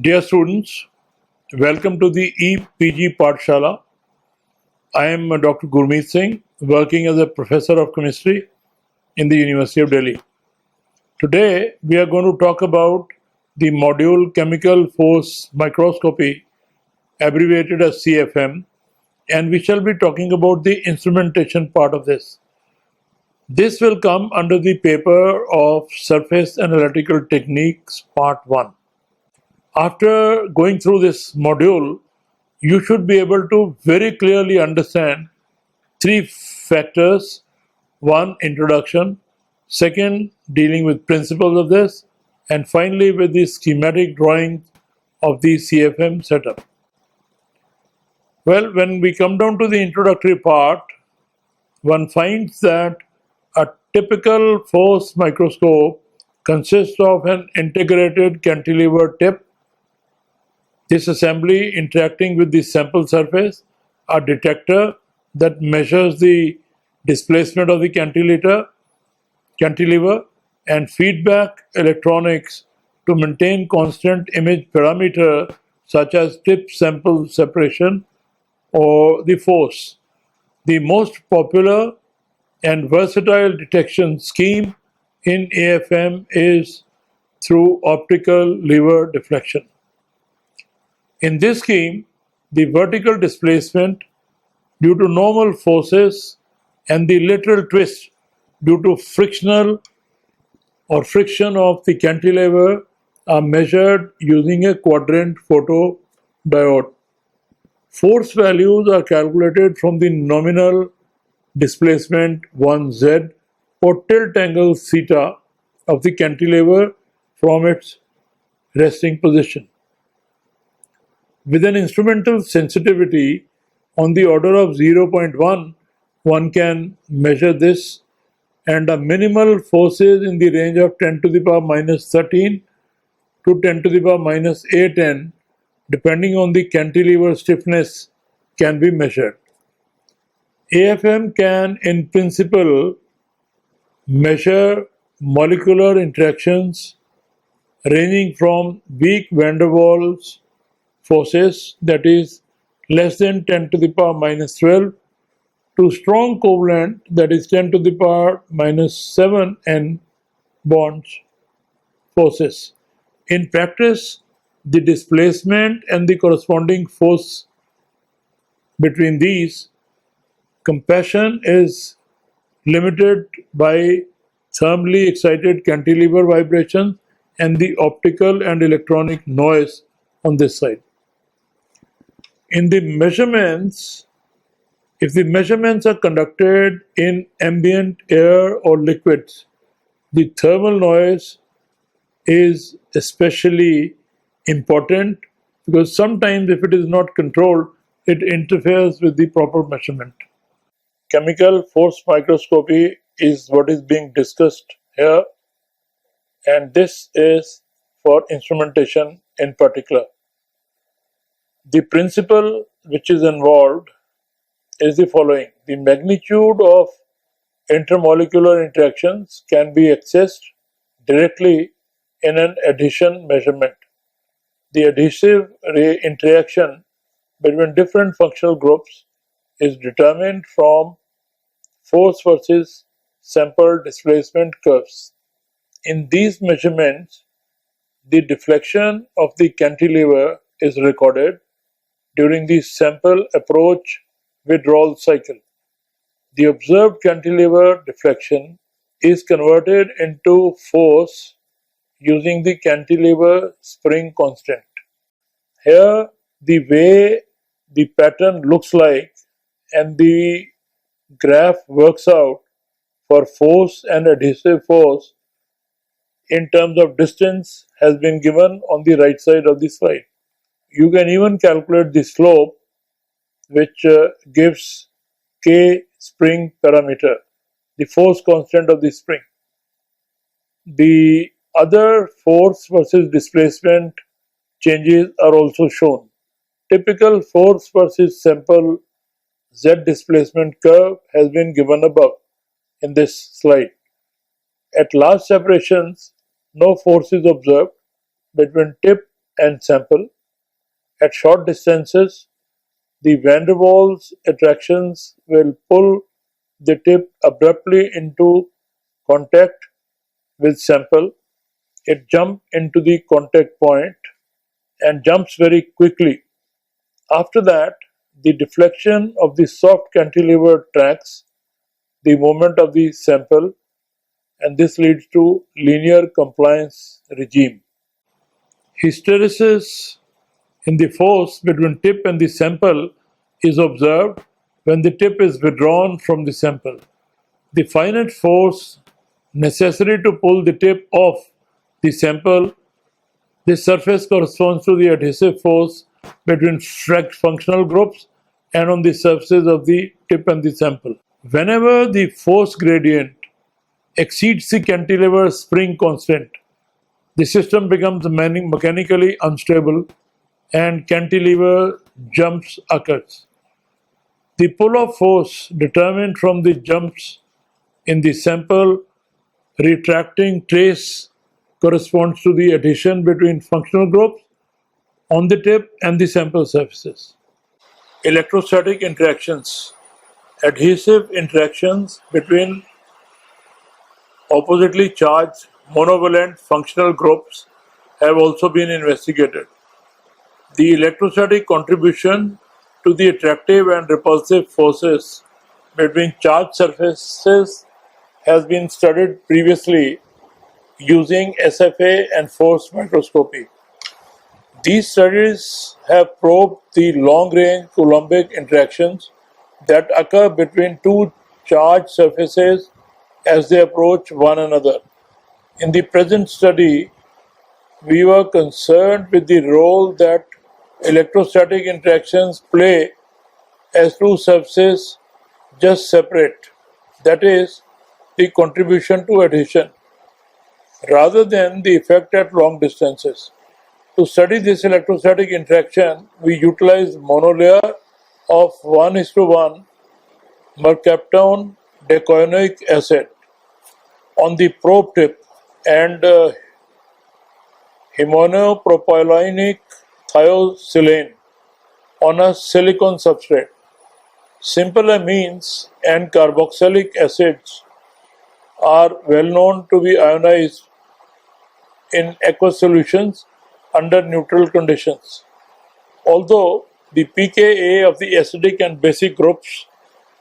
Dear students, welcome to the EPG Pathshala. I am Dr. Gurmeet Singh, working as a professor of chemistry in the University of Delhi. Today, we are going to talk about the module Chemical Force Microscopy, abbreviated as CFM, and we shall be talking about the instrumentation part of this. This will come under the paper of Surface Analytical Techniques Part 1. After going through this module, you should be able to very clearly understand three factors. One, introduction. Second, dealing with principles of this. And finally, with the schematic drawing of the CFM setup. Well, when we come down to the introductory part, one finds that a typical force microscope consists of an integrated cantilever tip, this assembly interacting with the sample surface, a detector that measures the displacement of the cantilever, and feedback electronics to maintain constant image parameter such as tip sample separation or the force. The most popular and versatile detection scheme in AFM is through optical lever deflection. In this scheme, the vertical displacement due to normal forces and the lateral twist due to friction of the cantilever are measured using a quadrant photodiode. Force values are calculated from the nominal displacement 1z or tilt angle theta of the cantilever from its resting position. With an instrumental sensitivity on the order of 0.1, one can measure this, and a minimal forces in the range of 10 to the power minus 13 to 10 to the power minus A10, depending on the cantilever stiffness, can be measured. AFM can, in principle, measure molecular interactions ranging from weak van der Waals forces, that is less than 10 to the power minus 12, to strong covalent, that is 10 to the power minus 7 N bonds forces. In practice, the displacement and the corresponding force between these compression is limited by thermally excited cantilever vibrations and the optical and electronic noise on this side. In the measurements, if the measurements are conducted in ambient air or liquids, the thermal noise is especially important because sometimes if it is not controlled, it interferes with the proper measurement. Chemical force microscopy is what is being discussed here, and this is for instrumentation in particular. The principle which is involved is the following. The magnitude of intermolecular interactions can be accessed directly in an adhesion measurement. The adhesive interaction between different functional groups is determined from force versus sample displacement curves. In these measurements, the deflection of the cantilever is recorded during the sample approach withdrawal cycle. The observed cantilever deflection is converted into force using the cantilever spring constant. Here, the way the pattern looks like and the graph works out for force and adhesive force in terms of distance has been given on the right side of the slide. You can even calculate the slope, which gives K spring parameter, the force constant of the spring. The other force versus displacement changes are also shown. Typical force versus sample Z displacement curve has been given above in this slide. At large separations, no force is observed between tip and sample. At short distances, the van der Waals attractions will pull the tip abruptly into contact with sample. It jumps into the contact point and jumps very quickly. After that, the deflection of the soft cantilever tracks the movement of the sample, and this leads to linear compliance regime. Hysteresis in the force between tip and the sample is observed when the tip is withdrawn from the sample. The finite force necessary to pull the tip off the sample, this surface corresponds to the adhesive force between functional groups and on the surfaces of the tip and the sample. Whenever the force gradient exceeds the cantilever spring constant, the system becomes mechanically unstable and cantilever jumps occurs. The pull-off force determined from the jumps in the sample retracting trace corresponds to the adhesion between functional groups on the tip and the sample surfaces. Electrostatic interactions. Adhesive interactions between oppositely charged monovalent functional groups have also been investigated. The electrostatic contribution to the attractive and repulsive forces between charged surfaces has been studied previously using SFA and force microscopy. These studies have probed the long-range Coulombic interactions that occur between two charged surfaces as they approach one another. In the present study, we were concerned with the role that electrostatic interactions play as two surfaces just separate, that is, the contribution to adhesion, rather than the effect at long distances. To study this electrostatic interaction, we utilized monolayer of 1:1 mercaptone dicoinic acid on the probe tip and hymonopropylenic thiocylane on a silicon substrate. Simple amines and carboxylic acids are well known to be ionized in aqueous solutions under neutral conditions. Although the pKa of the acidic and basic groups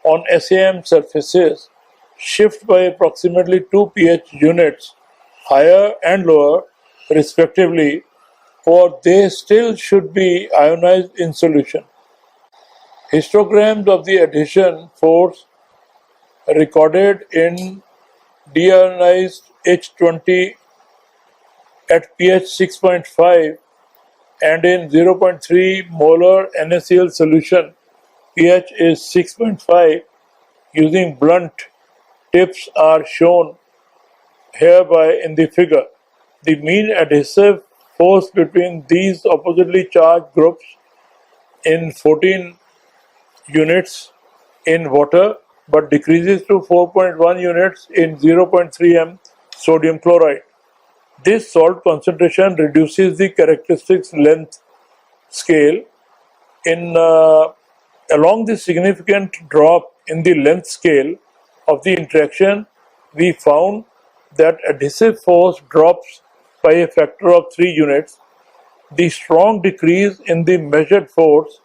on SAM surfaces shift by approximately 2 pH units higher and lower respectively, for they still should be ionized in solution. Histograms of the adhesion force recorded in deionized H20 at pH 6.5 and in 0.3 molar NaCl solution, pH is 6.5, using blunt tips are shown hereby in the figure. The mean adhesive force between these oppositely charged groups in 14 units in water but decreases to 4.1 units in 0.3 m sodium chloride. This salt concentration reduces the characteristics length scale. Along the significant drop in the length scale of the interaction, we found that adhesive force drops by a factor of 3 units. The strong decrease in the measured force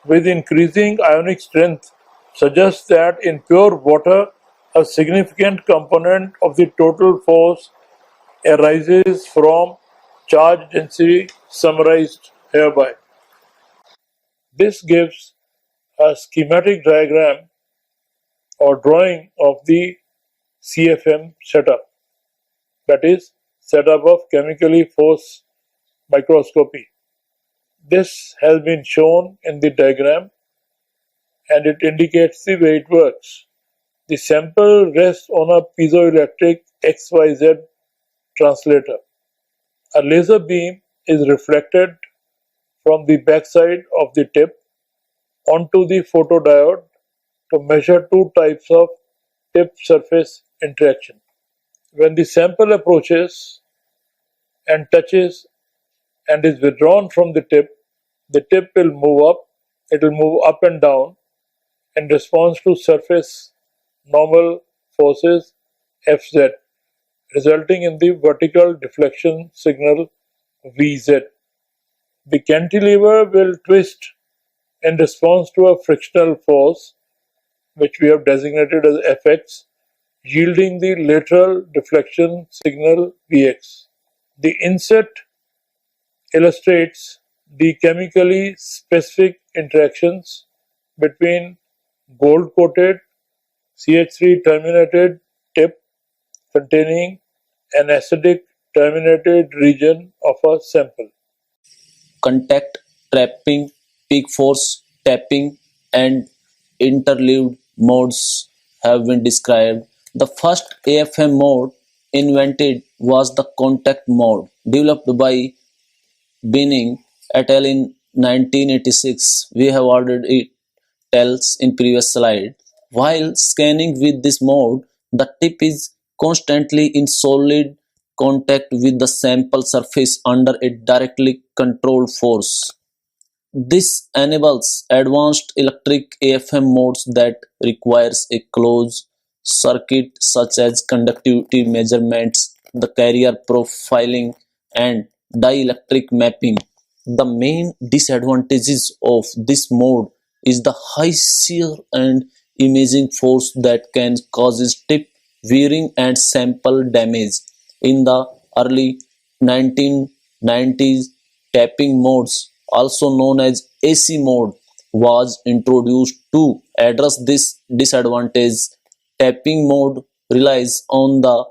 with increasing ionic strength suggests that in pure water, a significant component of the total force arises from charge density summarized hereby. This gives a schematic diagram or drawing of the CFM setup, that is, setup of chemically force microscopy. This has been shown in the diagram and it indicates the way it works. The sample rests on a piezoelectric XYZ translator. A laser beam is reflected from the backside of the tip onto the photodiode to measure two types of tip surface interaction. When the sample approaches and touches and is withdrawn from the tip will move up. It will move up and down in response to surface normal forces Fz, resulting in the vertical deflection signal Vz. The cantilever will twist in response to a frictional force, which we have designated as Fx, yielding the lateral deflection signal Vx. The inset illustrates the chemically specific interactions between gold-coated CH3 terminated tip containing an acidic terminated region of a sample. Contact trapping, peak force tapping, and interleaved modes have been described. The first AFM mode invented was the contact mode, developed by Binning et al. In 1986. We have ordered it tells in previous slide. While scanning with this mode, the tip is constantly in solid contact with the sample surface under a directly controlled force. This enables advanced electric AFM modes that requires a closed circuit such as conductivity measurements, the carrier profiling, and dielectric mapping. The main disadvantages of this mode is the high shear and imaging force that can cause tip wearing and sample damage. In the early 1990s, tapping modes, also known as AC mode, was introduced to address this disadvantage. Tapping mode relies on the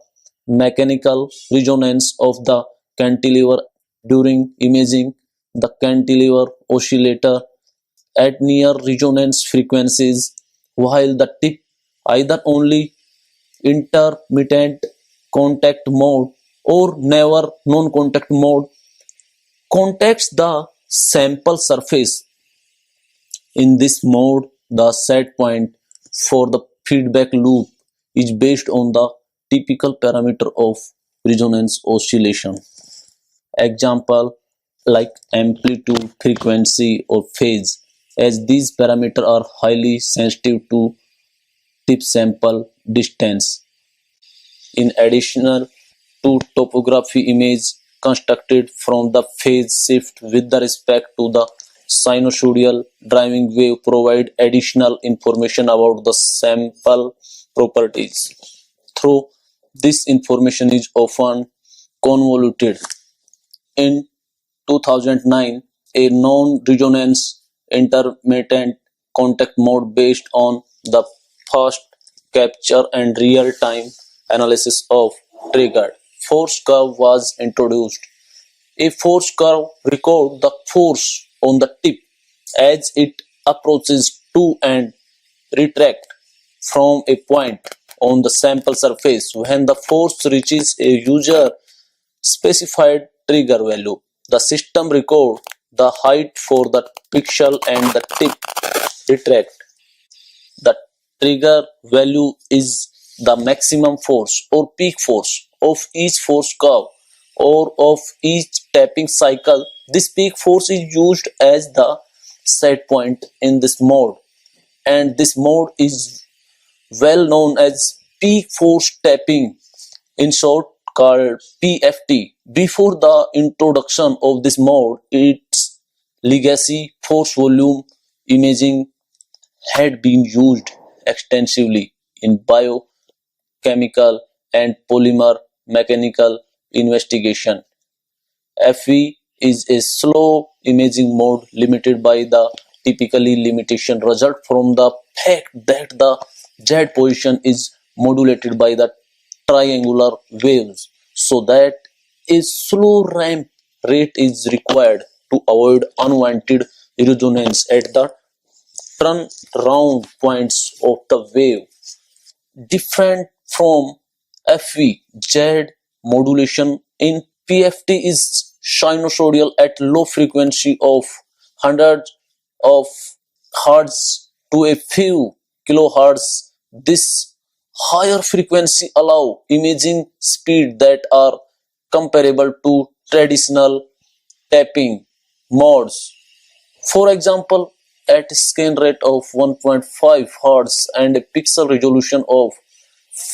mechanical resonance of the cantilever during imaging. The cantilever oscillator at near resonance frequencies, while the tip either only intermittent contact mode or never non-contact mode contacts the sample surface. In this mode, the set point for the feedback loop is based on the typical parameter of resonance oscillation. Example like amplitude, frequency, or phase, as these parameters are highly sensitive to tip sample distance. In addition to topography image constructed from the phase shift with respect to the sinusoidal driving wave provide additional information about the sample properties. Though this information is often convoluted. In 2009, a non-resonance intermittent contact mode based on the fast capture and real-time analysis of triggered force curve was introduced. A force curve records the force on the tip as it approaches to and retract from a point on the sample surface. When the force reaches a user specified trigger value, the system records the height for the pixel and the tip retract. The trigger value is the maximum force or peak force of each force curve or of each tapping cycle. This peak force is used as the set point in this mode, and this mode is well known as peak force tapping, in short called PFT. Before the introduction of this mode, its legacy force volume imaging had been used extensively in biochemical and polymer mechanical investigation. FV is a slow imaging mode limited by the typically limitation result from the fact that the Z position is modulated by the triangular waves, so that a slow ramp rate is required to avoid unwanted resonance at the turnaround points of the wave. Different from FV, Z modulation in PFT is sinusoidal at low frequency of hundreds of hertz to a few kilohertz. This higher frequency allow imaging speed that are comparable to traditional tapping modes. For example, at a scan rate of 1.5 Hz and a pixel resolution of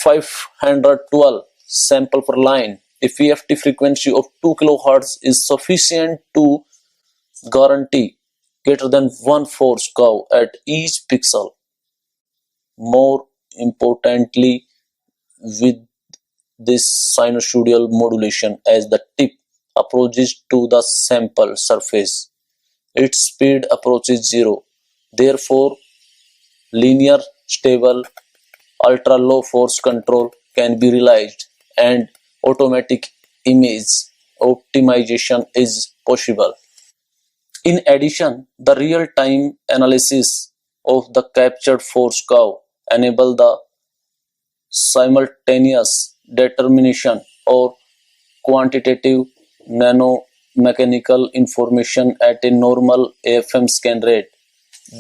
512 sample per line, a PFT frequency of 2 kHz is sufficient to guarantee greater than 1 force curve at each pixel. More importantly, with this sinusoidal modulation, as the tip approaches to the sample surface, its speed approaches zero. Therefore, linear, stable, ultra-low force control can be realized, and automatic image optimization is possible. In addition, the real-time analysis of the captured force curve enable the simultaneous determination or quantitative nanomechanical information at a normal AFM scan rate.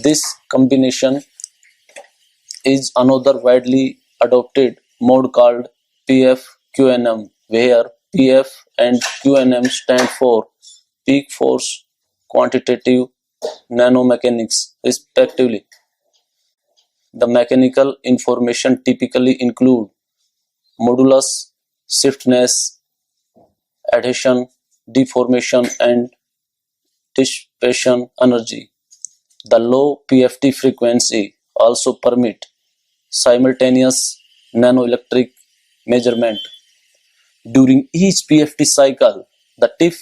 This combination is another widely adopted mode called PF-QNM, where PF and QNM stand for peak force quantitative nanomechanics, respectively. The mechanical information typically include modulus, stiffness, adhesion, deformation, and dissipation energy. The low PFT frequency also permit simultaneous nanoelectric measurement. During each PFT cycle, the tip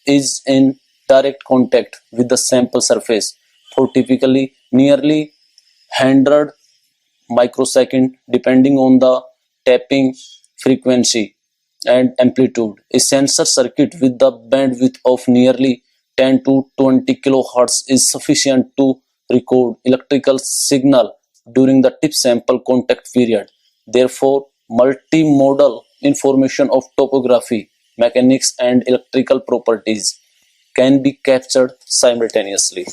is in direct contact with the sample surface for typically nearly 100 microsecond depending on the tapping frequency and amplitude. A sensor circuit with the bandwidth of nearly 10 to 20 kHz is sufficient to record electrical signal during the tip sample contact period. Therefore, multimodal information of topography, mechanics, and electrical properties can be captured simultaneously.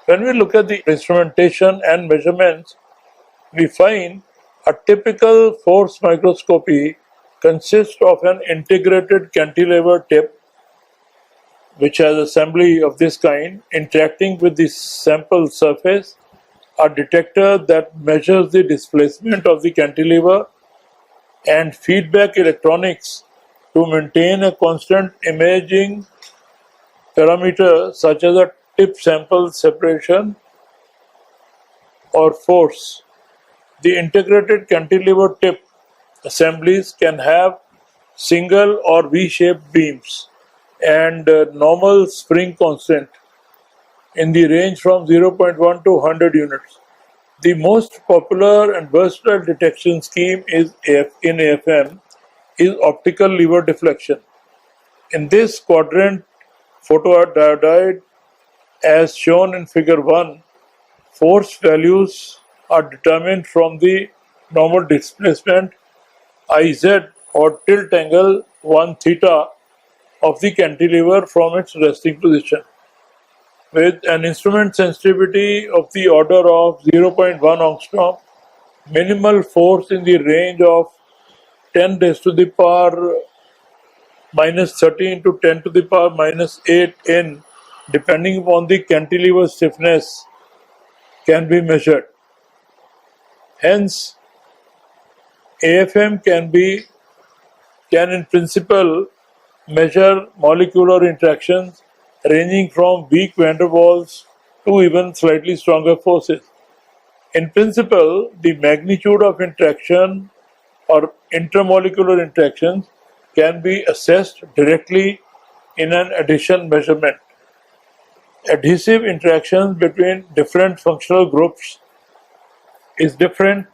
When we look at the instrumentation and measurements, we find a typical force microscopy consists of an integrated cantilever tip which has assembly of this kind interacting with the sample surface, a detector that measures the displacement of the cantilever, and feedback electronics to maintain a constant imaging parameter such as a tip sample separation or force. The integrated cantilever tip assemblies can have single or V-shaped beams and normal spring constant in the range from 0.1 to 100 units. The most popular and versatile detection scheme in AFM is optical lever deflection. In this quadrant photodiode, as shown in figure 1, force values are determined from the normal displacement Iz or tilt angle 1 theta of the cantilever from its resting position. With an instrument sensitivity of the order of 0.1 angstrom, minimal force in the range of 10 raised to the power minus 13 to 10 to the power minus 8 N, depending upon the cantilever stiffness, can be measured. Hence, AFM can in principle measure molecular interactions ranging from weak van der Waals to even slightly stronger forces. In principle, the magnitude of interaction or intermolecular interactions can be assessed directly in an adhesion measurement. Adhesive interactions between different functional groups is different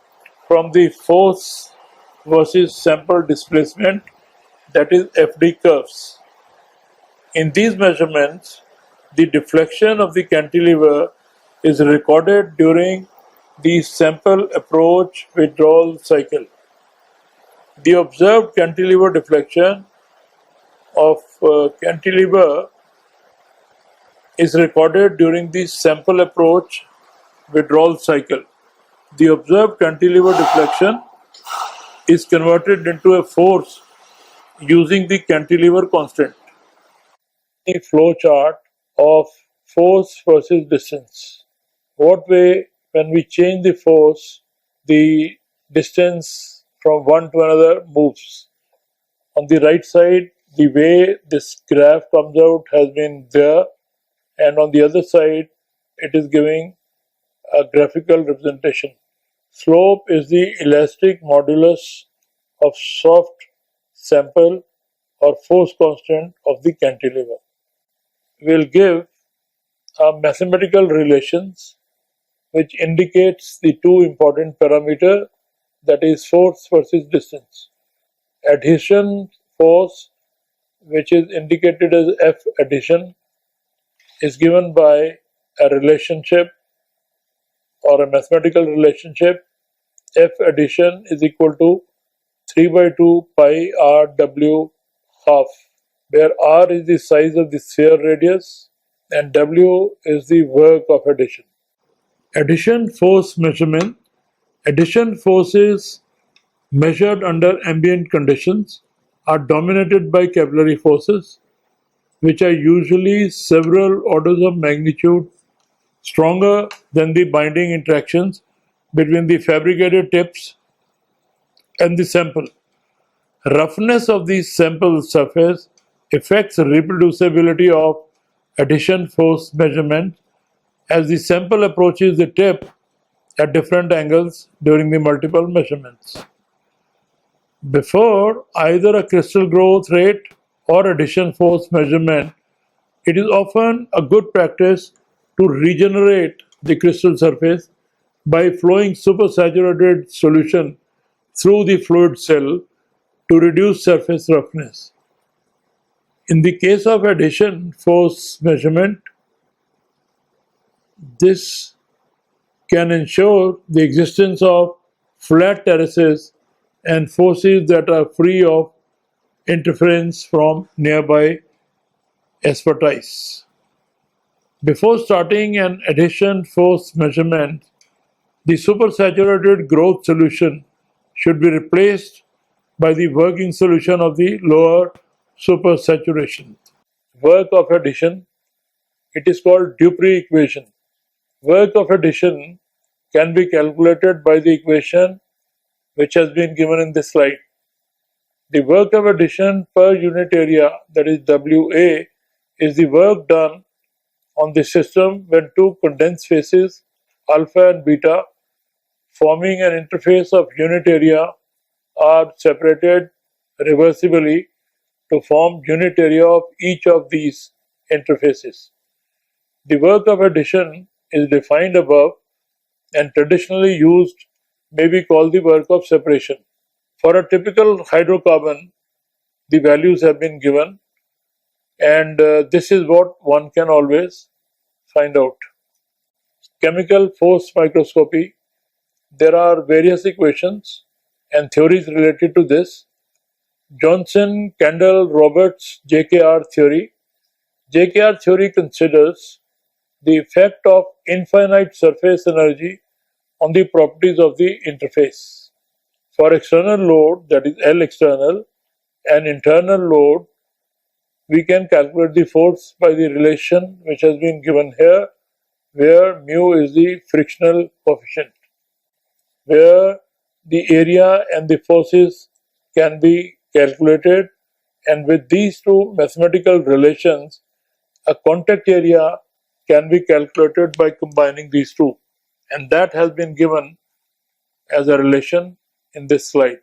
from the force versus sample displacement, that is FD curves. In these measurements, the deflection of the cantilever is recorded during the sample approach withdrawal cycle. The observed cantilever deflection of cantilever is recorded during the sample approach withdrawal cycle. The observed cantilever deflection is converted into a force using the cantilever constant. the flow chart of force versus distance. What way, when we change the force, the distance from one to another moves. On the right side, the way this graph comes out has been there, and on the other side, it is giving a graphical representation. Slope is the elastic modulus of soft sample or force constant of the cantilever. We'll give a mathematical relations which indicates the two important parameter, that is force versus distance. Adhesion force, which is indicated as F adhesion, is given by a relationship or a mathematical relationship. F adhesion is equal to 3 by 2 pi RW half, where R is the size of the sphere radius and W is the work of adhesion. Adhesion force measurement. Adhesion forces measured under ambient conditions are dominated by capillary forces, which are usually several orders of magnitude stronger than the binding interactions between the fabricated tips and the sample. Roughness of the sample surface affects reproducibility of adhesion force measurement as the sample approaches the tip at different angles during the multiple measurements. Before either a crystal growth rate or adhesion force measurement, it is often a good practice to regenerate the crystal surface by flowing supersaturated solution through the fluid cell to reduce surface roughness. In the case of adhesion force measurement, this can ensure the existence of flat terraces and forces that are free of interference from nearby asphaltites. Before starting an adhesion force measurement, the supersaturated growth solution should be replaced by the working solution of the lower supersaturation. Work of adhesion, it is called Dupre equation. Work of adhesion can be calculated by the equation which has been given in this slide. The work of adhesion per unit area, that is WA, is the work done on the system when two condensed faces, alpha and beta, forming an interface of unit area, are separated reversibly to form unit area of each of these interfaces. The work of adhesion is defined above and traditionally used may be called the work of separation. For a typical hydrocarbon, the values have been given, and this is what one can always find out. Chemical force microscopy, there are various equations and theories related to this. Johnson, Kendall, Roberts, JKR theory. JKR theory considers the effect of infinite surface energy on the properties of the interface. For external load, that is L external, and internal load, we can calculate the force by the relation which has been given here, where mu is the frictional coefficient, where the area and the forces can be calculated, and with these two mathematical relations, a contact area can be calculated by combining these two, and that has been given as a relation in this slide.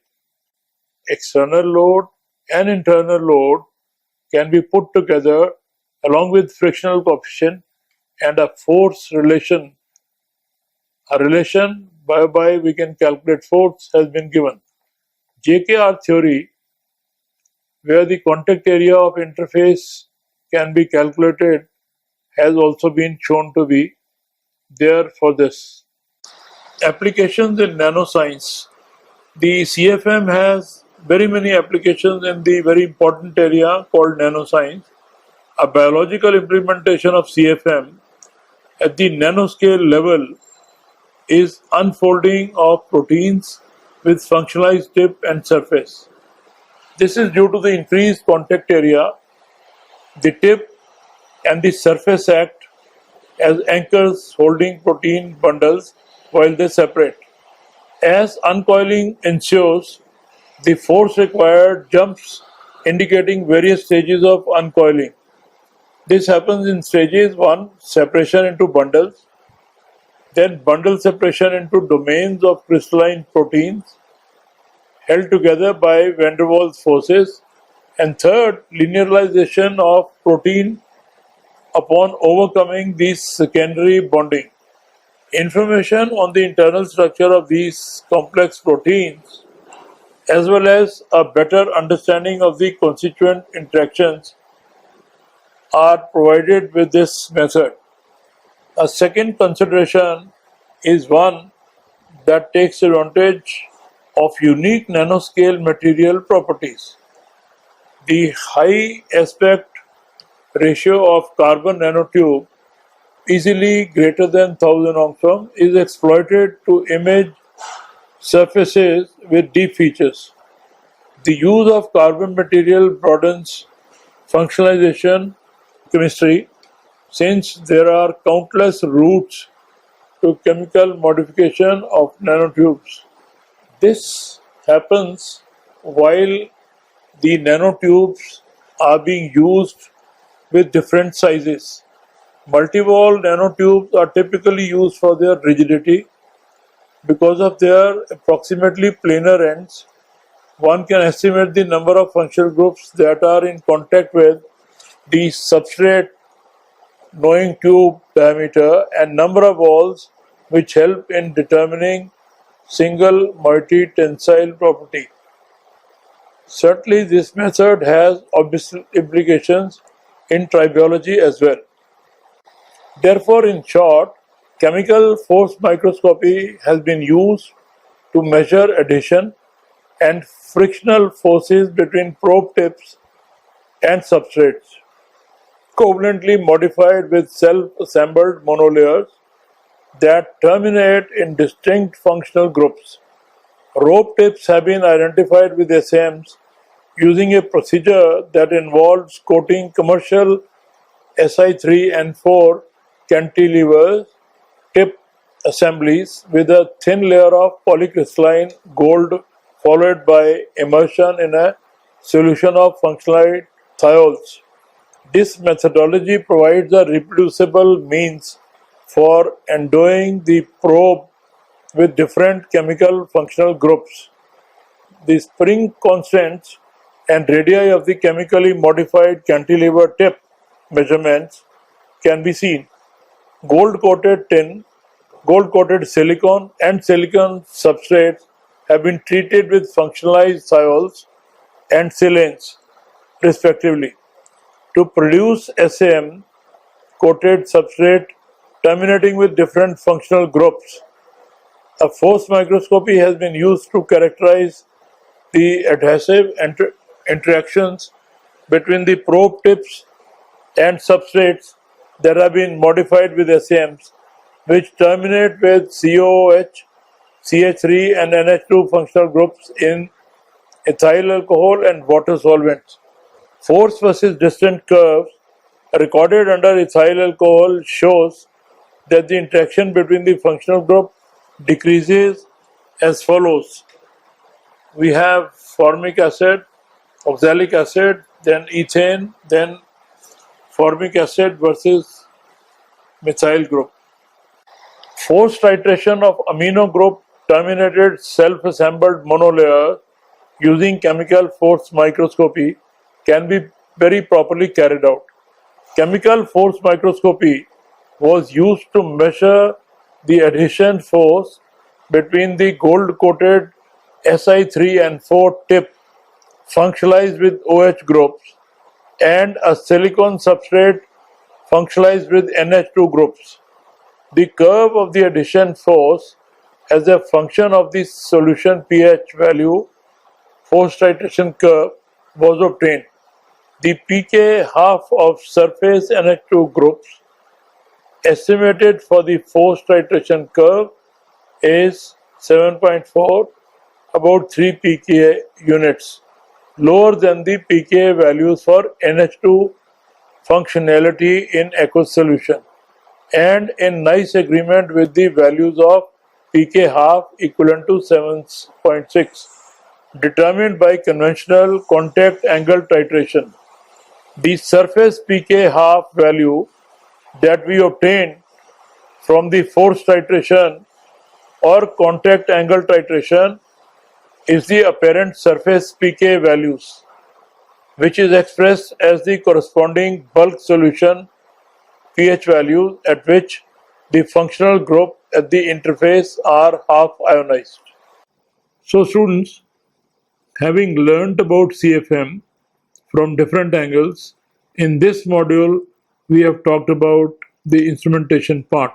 External load and internal load can be put together along with frictional coefficient, and a force relation, a relation whereby we can calculate force, has been given. JKR theory, where the contact area of interface can be calculated, has also been shown to be there for this. Applications in nanoscience. The CFM has very many applications in the very important area called nanoscience. A biological implementation of CFM at the nanoscale level is unfolding of proteins with functionalized tip and surface. This is due to the increased contact area. The tip and the surface act as anchors holding protein bundles while they separate. As uncoiling ensues, the force required jumps, indicating various stages of uncoiling. This happens in stages 1, separation into bundles, then bundle separation into domains of crystalline proteins held together by van der Waals forces, and third, linearization of protein upon overcoming these secondary bonding. Information on the internal structure of these complex proteins, as well as a better understanding of the constituent interactions, are provided with this method. A second consideration is one that takes advantage of unique nanoscale material properties. The high aspect ratio of carbon nanotube, easily greater than 1000 angstrom, is exploited to image surfaces with deep features. The use of carbon material broadens functionalization chemistry, since there are countless routes to chemical modification of nanotubes. This happens while the nanotubes are being used with different sizes. Multi-wall nanotubes are typically used for their rigidity. Because of their approximately planar ends, one can estimate the number of functional groups that are in contact with the substrate, knowing tube diameter and number of walls, which help in determining single moiety tensile property. Certainly, this method has obvious implications in tribology as well. Therefore, in short, chemical force microscopy has been used to measure adhesion and frictional forces between probe tips and substrates, covalently modified with self-assembled monolayers that terminate in distinct functional groups. Rope tips have been identified with SAMs using a procedure that involves coating commercial Si3 and 4 cantilevers tip assemblies with a thin layer of polycrystalline gold, followed by immersion in a solution of functionalized thiols. This methodology provides a reproducible means for endowing the probe with different chemical functional groups. The spring constants and radii of the chemically modified cantilever tip measurements can be seen. Gold-coated tin, gold-coated silicon, and silicon substrates have been treated with functionalized thiols and silanes, respectively, to produce SAM coated substrate terminating with different functional groups. A force microscopy has been used to characterize the adhesive interactions between the probe tips and substrates that have been modified with SAMs, which terminate with COOH, CH3 and NH2 functional groups in ethyl alcohol and water solvents. Force versus distance curves recorded under ethyl alcohol shows that the interaction between the functional group decreases as follows. We have formic acid, oxalic acid, then ethane, then formic acid versus methyl group. Forced titration of amino group terminated self-assembled monolayer using chemical force microscopy can be very properly carried out. Chemical force microscopy was used to measure the adhesion force between the gold-coated Si3 and 4 tip functionalized with OH groups and a silicon substrate functionalized with NH2 groups. The curve of the adhesion force as a function of the solution pH value, force titration curve, was obtained. The pK half of surface NH2 groups estimated for the force titration curve is 7.4, about 3 pK units, lower than the pK values for NH2 functionality in aqueous solution, and in nice agreement with the values of pK half equivalent to 7.6 determined by conventional contact angle titration. The surface pK half value that we obtain from the force titration or contact angle titration is the apparent surface pK values, which is expressed as the corresponding bulk solution pH values at which the functional group at the interface are half ionized. So students, having learnt about CFM from different angles, in this module we have talked about the instrumentation part.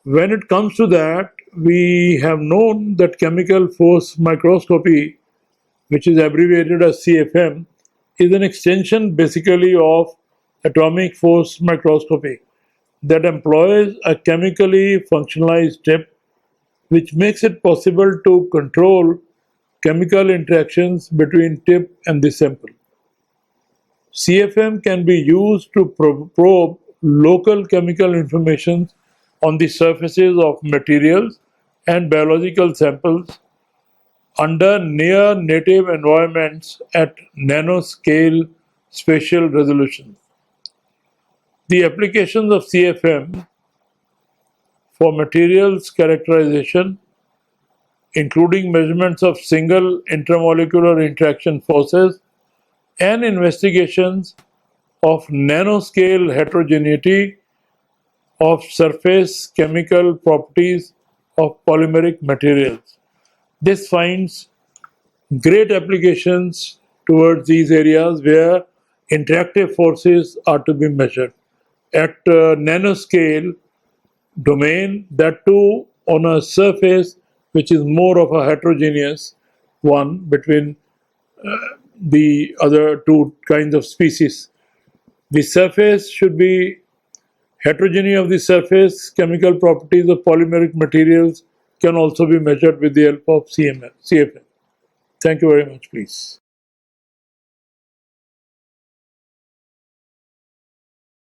When it comes to that, we have known that chemical force microscopy, which is abbreviated as CFM, is an extension basically of atomic force microscopy that employs a chemically functionalized tip which makes it possible to control chemical interactions between tip and the sample. CFM can be used to probe local chemical information on the surfaces of materials and biological samples under near native environments at nanoscale spatial resolution. The applications of CFM for materials characterization, including measurements of single intermolecular interaction forces and investigations of nanoscale heterogeneity of surface chemical properties of polymeric materials. This finds great applications towards these areas where interactive forces are to be measured at nanoscale domain, that too on a surface which is more of a heterogeneous one between the other two kinds of species. The surface should be heterogeneity of the surface, chemical properties of polymeric materials can also be measured with the help of CFM. Thank you very much, please.